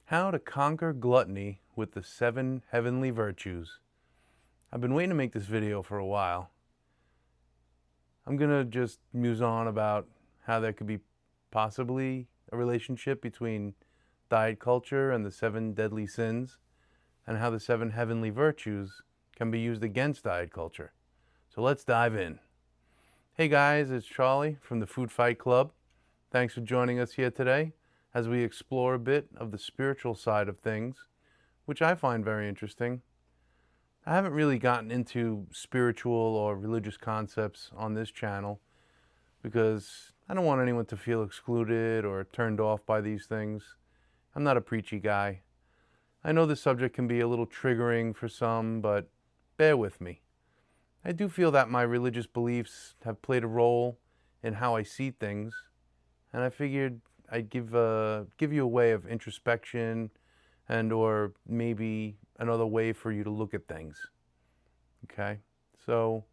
How to conquer gluttony with the 7 heavenly virtues. I've been waiting to make this video for a while. I'm gonna just muse on about how there could be possibly a relationship between diet culture and the 7 deadly sins, and how the 7 heavenly virtues can be used against diet culture. So let's dive in. Hey guys, it's Charlie from the Food Fight Club. Thanks for joining us here today as we explore a bit of the spiritual side of things, which I find very interesting. I haven't really gotten into spiritual or religious concepts on this channel because I don't want anyone to feel excluded or turned off by these things. I'm not a preachy guy. I know this subject can be a little triggering for some, but bear with me. I do feel that my religious beliefs have played a role in how I see things, and I figured I'd give you a way of introspection and or maybe another way for you to look at things. Okay? So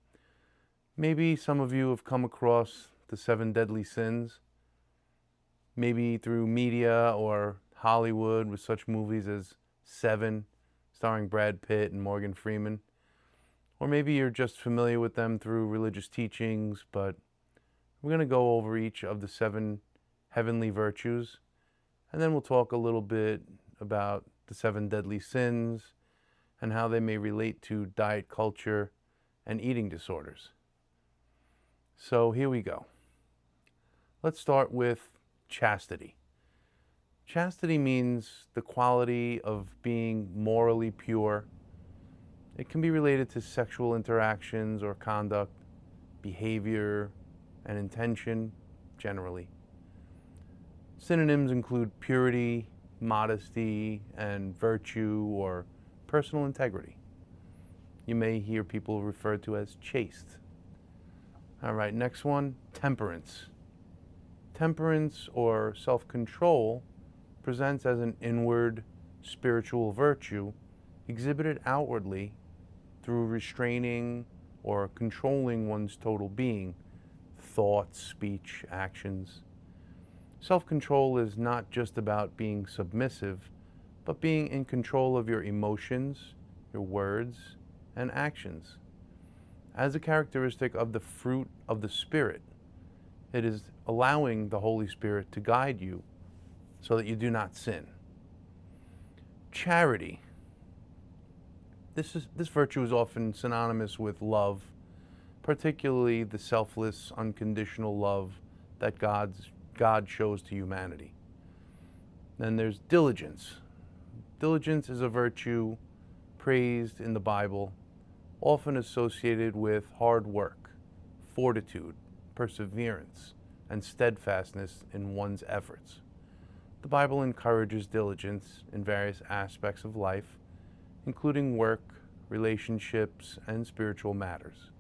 maybe some of you have come across the 7 deadly sins, maybe through media or Hollywood with such movies as Seven, starring Brad Pitt and Morgan Freeman. Or maybe you're just familiar with them through religious teachings, but we're going to go over each of the 7 heavenly virtues, and then we'll talk a little bit about the 7 deadly sins and how they may relate to diet culture and eating disorders. So here we go. Let's start with chastity. Chastity means the quality of being morally pure. It can be related to sexual interactions or conduct, behavior, and intention generally. Synonyms include purity, modesty, and virtue or personal integrity. You may hear people referred to as chaste. All right, next one, temperance. Temperance or self-control presents as an inward spiritual virtue exhibited outwardly through restraining or controlling one's total being, thoughts, speech, actions. Self-control is not just about being submissive, but being in control of your emotions, your words, and actions. As a characteristic of the fruit of the Spirit, it is allowing the Holy Spirit to guide you so that you do not sin. Charity. This virtue is often synonymous with love, particularly the selfless, unconditional love that God shows to humanity. Then there's diligence. Diligence is a virtue praised in the Bible, often associated with hard work, fortitude, perseverance, and steadfastness in one's efforts. The Bible encourages diligence in various aspects of life, including work, relationships, and spiritual matters.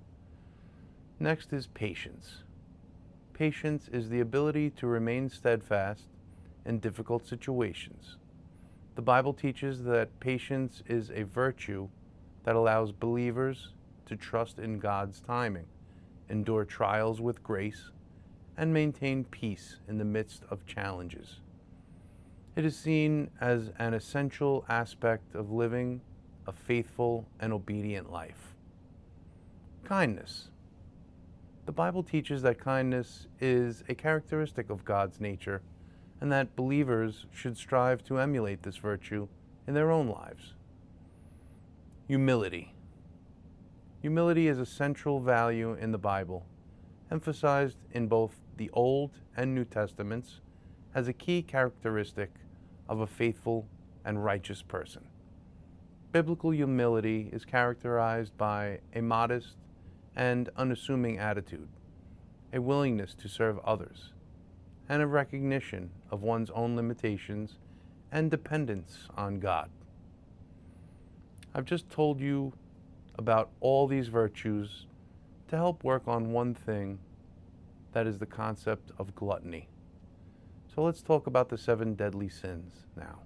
Next is patience. Patience is the ability to remain steadfast in difficult situations. The Bible teaches that patience is a virtue that allows believers to trust in God's timing, endure trials with grace, and maintain peace in the midst of challenges. It is seen as an essential aspect of living a faithful and obedient life. Kindness. The Bible teaches that kindness is a characteristic of God's nature and that believers should strive to emulate this virtue in their own lives. Humility. Humility is a central value in the Bible, emphasized in both the Old and New Testaments as a key characteristic of a faithful and righteous person. Biblical humility is characterized by a modest and unassuming attitude, a willingness to serve others, and a recognition of one's own limitations and dependence on God. I've just told you about all these virtues to help work on one thing, that is the concept of gluttony. So let's talk about the 7 deadly sins now.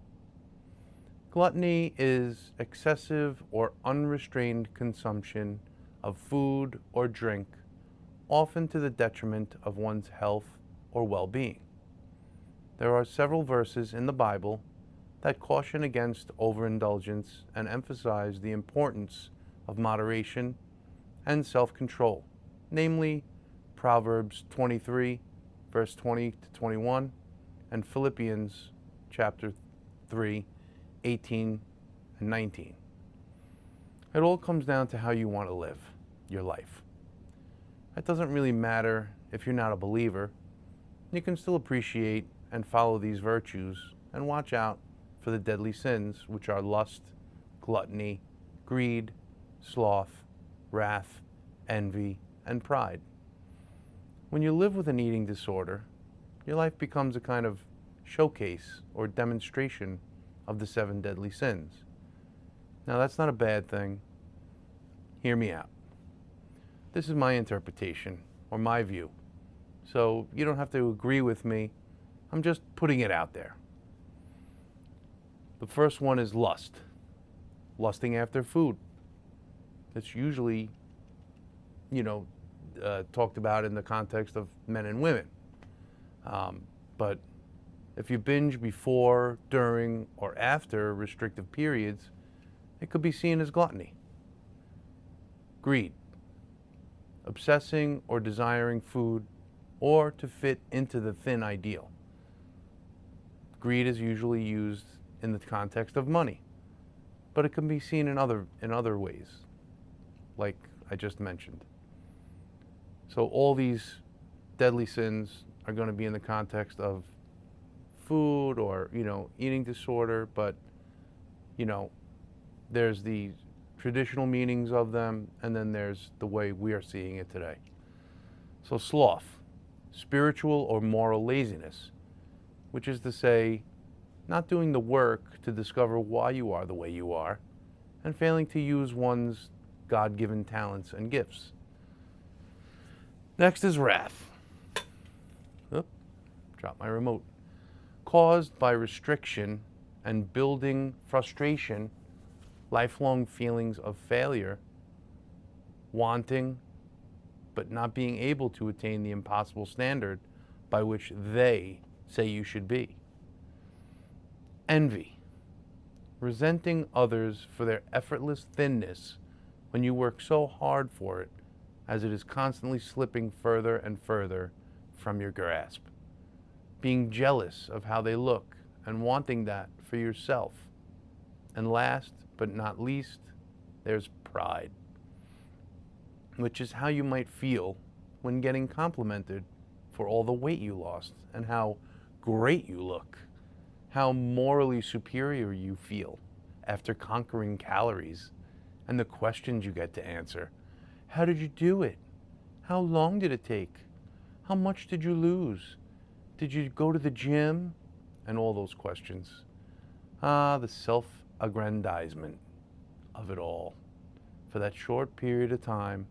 Gluttony is excessive or unrestrained consumption of food or drink, often to the detriment of one's health or well-being. There are several verses in the Bible that caution against overindulgence and emphasize the importance of moderation and self-control, namely Proverbs 23, verse 20 to 21, and Philippians chapter 3, 18 and 19. It all comes down to how you want to live your life. That doesn't really matter if you're not a believer. You can still appreciate and follow these virtues and watch out for the deadly sins, which are lust, gluttony, greed, sloth, wrath, envy, and pride. When you live with an eating disorder, your life becomes a kind of showcase or demonstration of the 7 deadly sins. Now, that's not a bad thing. Hear me out. This is my interpretation or my view. So you don't have to agree with me. I'm just putting it out there. The first one is lust. Lusting after food. It's usually, talked about in the context of men and women. But if you binge before, during, or after restrictive periods, it could be seen as gluttony. Greed. Obsessing or desiring food or to fit into the thin ideal. Greed is usually used in the context of money, but it can be seen in other ways, like I just mentioned. So all these deadly sins are going to be in the context of food or, eating disorder, but, there's the traditional meanings of them, and then there's the way we are seeing it today. So sloth, spiritual or moral laziness, which is to say, not doing the work to discover why you are the way you are, and failing to use one's God-given talents and gifts. Next is wrath. Drop my remote. Caused by restriction and building frustration, lifelong feelings of failure, wanting, but not being able to attain the impossible standard by which they say you should be. Envy. Resenting others for their effortless thinness when you work so hard for it, as it is constantly slipping further and further from your grasp. Being jealous of how they look and wanting that for yourself. And last but not least, there's pride, which is how you might feel when getting complimented for all the weight you lost and how great you look, how morally superior you feel after conquering calories, and the questions you get to answer. How did you do it? How long did it take? How much did you lose? Did you go to the gym? And all those questions. The self-aggrandizement of it all for that short period of time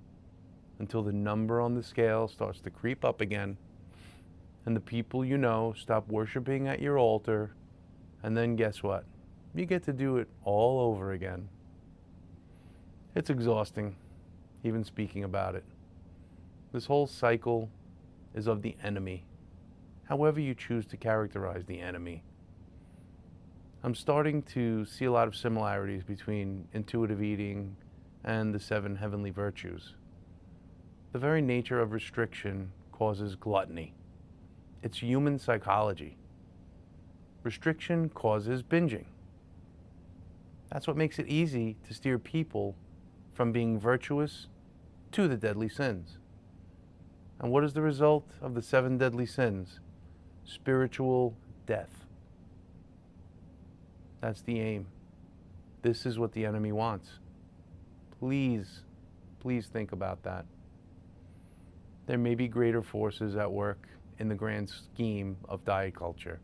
until the number on the scale starts to creep up again and the people you know stop worshiping at your altar, and then guess what? You get to do it all over again. It's exhausting, even speaking about it. This whole cycle is of the enemy, however you choose to characterize the enemy. I'm starting to see a lot of similarities between intuitive eating and the 7 heavenly virtues. The very nature of restriction causes gluttony. It's human psychology. Restriction causes binging. That's what makes it easy to steer people from being virtuous to the deadly sins. And what is the result of the 7 deadly sins? Spiritual death. That's the aim. This is what the enemy wants. Please, please think about that. There may be greater forces at work in the grand scheme of diet culture.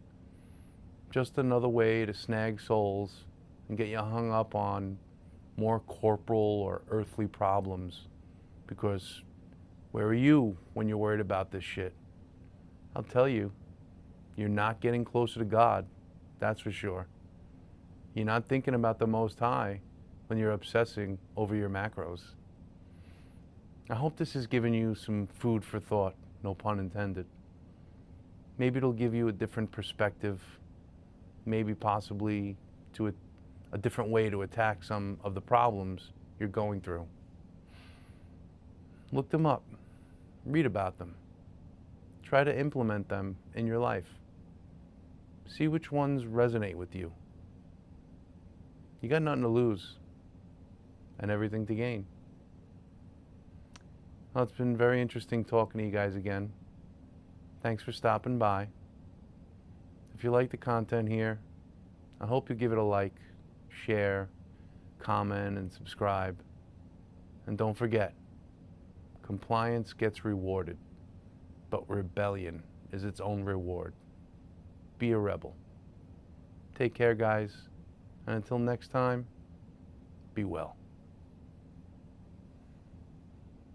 Just another way to snag souls and get you hung up on more corporal or earthly problems. Because where are you when you're worried about this shit? I'll tell you, you're not getting closer to God, that's for sure. You're not thinking about the Most High when you're obsessing over your macros. I hope this has given you some food for thought, no pun intended. Maybe it'll give you a different perspective, maybe possibly a different way to attack some of the problems you're going through. Look them up, read about them, try to implement them in your life. See which ones resonate with you. You got nothing to lose and everything to gain. Well, it's been very interesting talking to you guys again. Thanks for stopping by. If you like the content here, I hope you give it a like, share, comment, and subscribe. And don't forget, compliance gets rewarded, but rebellion is its own reward. Be a rebel. Take care, guys, and until next time, be well.